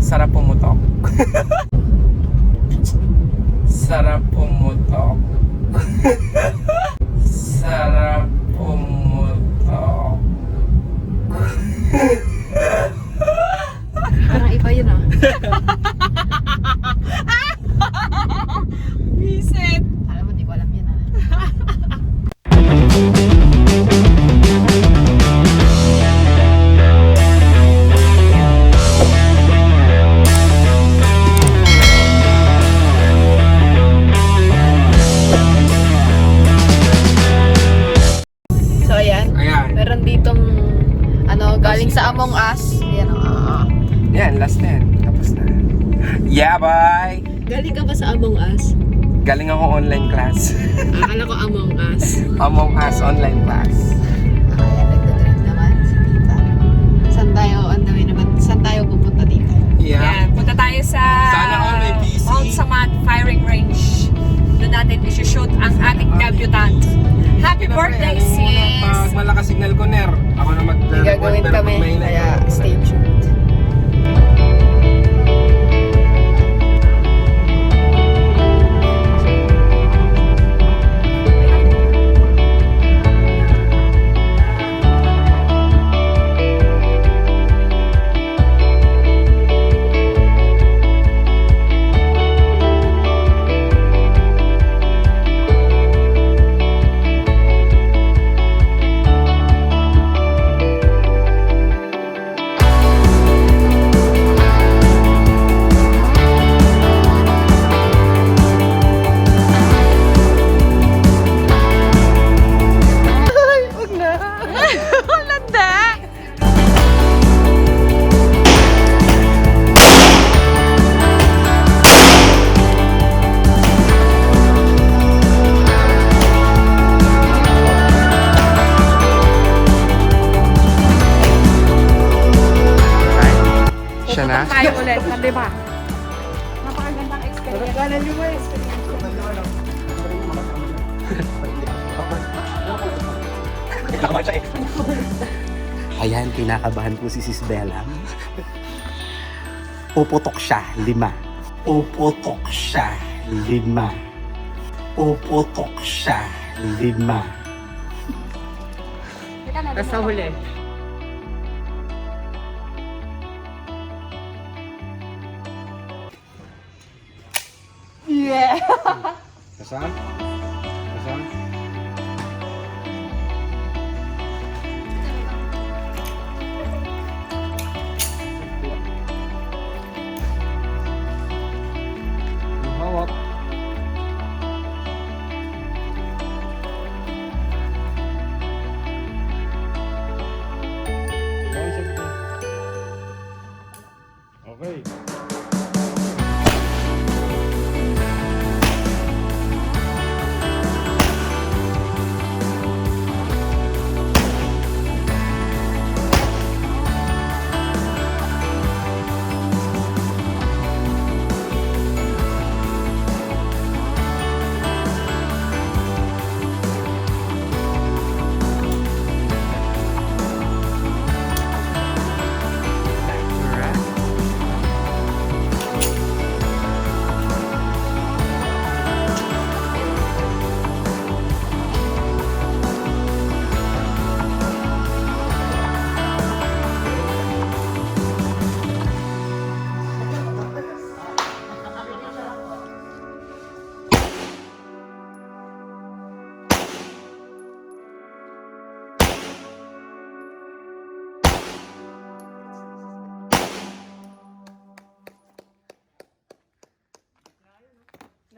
Sarap pumutok. Sarap pumutok. Sarap pumutok. Parang iba yun ah. Visit! Alam mo, di ko alam yun ah. So ayan, Ayan. meron ditong galing sa Among Us. Ayan Yan, last na yan. Tapos na. Yeah, bye! Galing ka ba sa Among Us? Galing ako online class. Akala ko Among Us. Among Us online class. Ayan, nagdadrive naman si Tita. Saan tayo, on the way naman? Saan tayo pupunta dito? Yeah. Yan, punta tayo sa Sana all may PC. Mount Samat Firing Range. Doon natin isushoot ang ating debutant. Happy birthday, sis! Pag malakas signal ko, Ner. Ako na May gagawin kami, kaya stay tuned. Siya na? Tayo ulit, di ba? Napakagandang experience. Ayan, kinakabahan po si Sis Bella. Puputok siya, 5. Puputok siya, 5. Puputok siya, 5. Tapos sa huli. Kasaan? Kasaan? Hawak. Okay.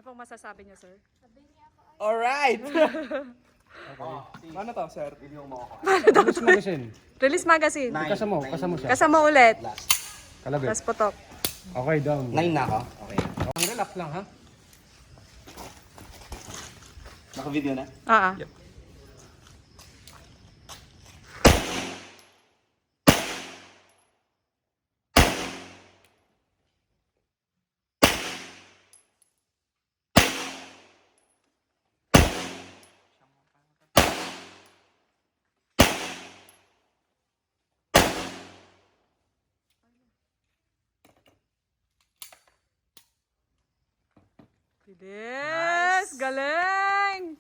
Ano pong masasabi niyo, sir? Alright! Paano to, sir? Release magazine. Release magazine. Kasama siya. Kasama ulit. Kalabit. Tapos putok. Okay, down. 9 na ako. Okay. Ang relax lang, ha? Naka-video na? Yep. Yes! Galing!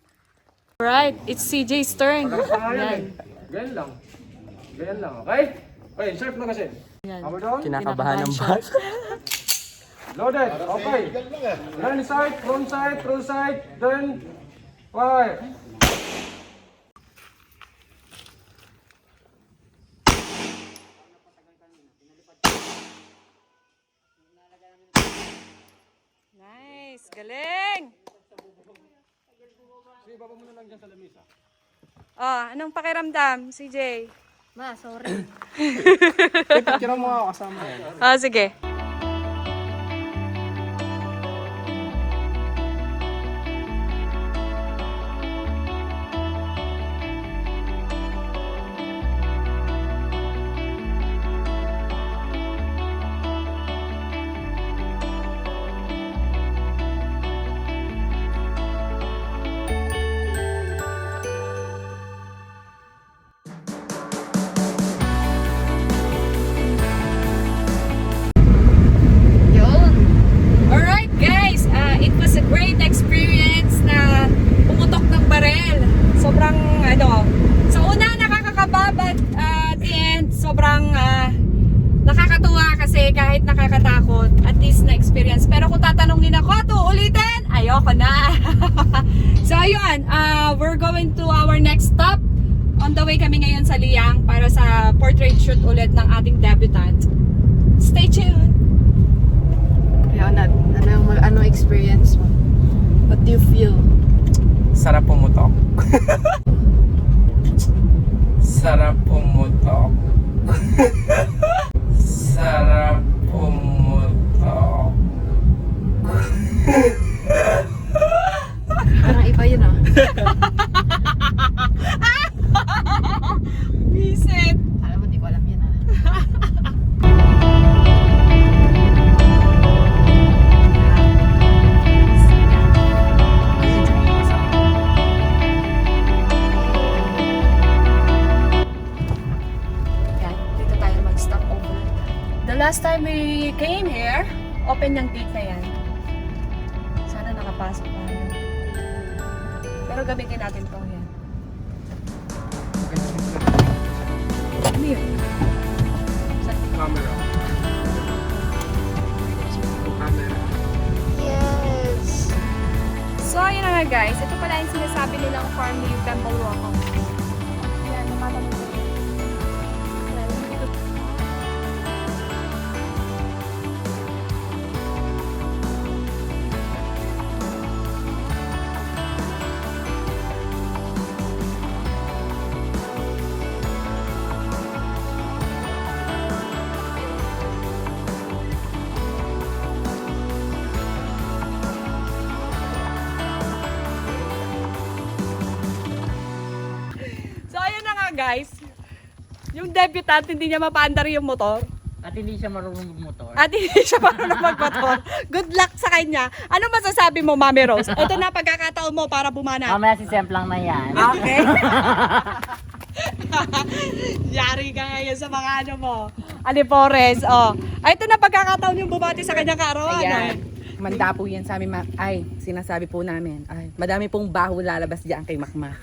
Right, it's CJ's turn. Yan. Ganyan lang. Ganyan lang, okay? Okay, sharp na kasi. Yan. Ako doon. Kinakabahan ng siya. bus. Loaded. Okay. Run side, front side, through side, then fire. Nice! Galing! Sige, baba mo na lang dyan sa lamisa. Oh, anong pakiramdam, CJ? Ma, sorry. Picture mo ako kasama yan. Ah, sige. Yun. Alright guys, it was a great experience na pumutok ng barel. Sobrang sa una nakakakaba but at the end sobrang nakakatuwa kasi kahit nakakatakot at least na experience. Pero kung tatanungin ako to ulitin, ayoko na. So ayun, we're going to our next stop. On the way kami ngayon sa Liang para sa portrait shoot ulit ng ating debutant. Stay tuned! Yun, ano experience mo? What do you feel? Sarap pumutok. Sarap pumutok. Sarap pumutok. Parang iba yun ah. Visit! Alam mo, di ko alam yun ah. Yan, dito tayo mag-stop over. The last time we came here, open yung gate na yan. Sana nakapasok tayo. Pero gamitin natin to yan. Ano yun? Camera. Camera. Yes! So, yun na nga guys. Ito pala yung sinasabi nilang farm ni Temple Rock. Yan, namatanong ko. Yan, dito. So, ayun na nga guys. Yung debutant, hindi niya mapaandar yung motor. At hindi siya marunong magmotor. At hindi siya marunong magmotor. Good luck sa kanya. Ano masasabi mo, Mami Rose? Ito na pagkakataon mo para bumana. Mamaya si Semp lang na yan. Okay. Yari ka ngayon sa mga ano mo. Alipores, oh. Ay, ito na pagkakataon yung bumati sa kanyang karawan. Ayan. Manda po yan sa amin. Ay, sinasabi po namin. Ay, madami pong baho lalabas diyan kay Makma.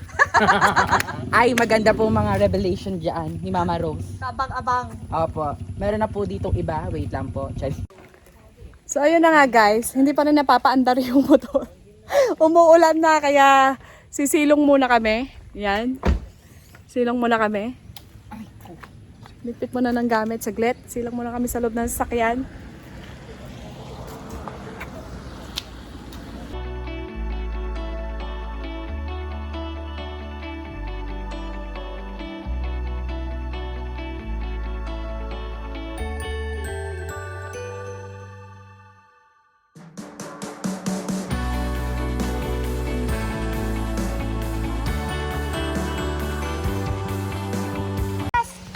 Ay, maganda po mga revelation diyan ni Mama Rose. Abang-abang. Opo. Meron na po ditong iba. Wait lang po. Check. So, ayun na nga guys. Hindi pa na napapaandar yung motor. Umuulan na, kaya sisilong muna kami. Yan. Silong muna kami. Lipit muna ng gamit. Saglit. Silong muna kami sa loob ng sasakyan.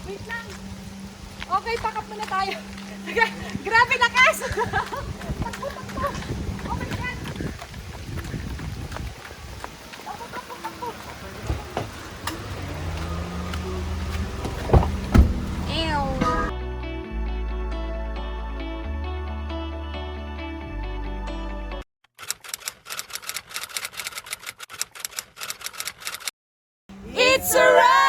Wait lang. Okay, pack up muna tayo. Grabe lakas! Takbo, takbo. Okay, yan. Takbo, takbo, takbo. Ew. It's a wrap!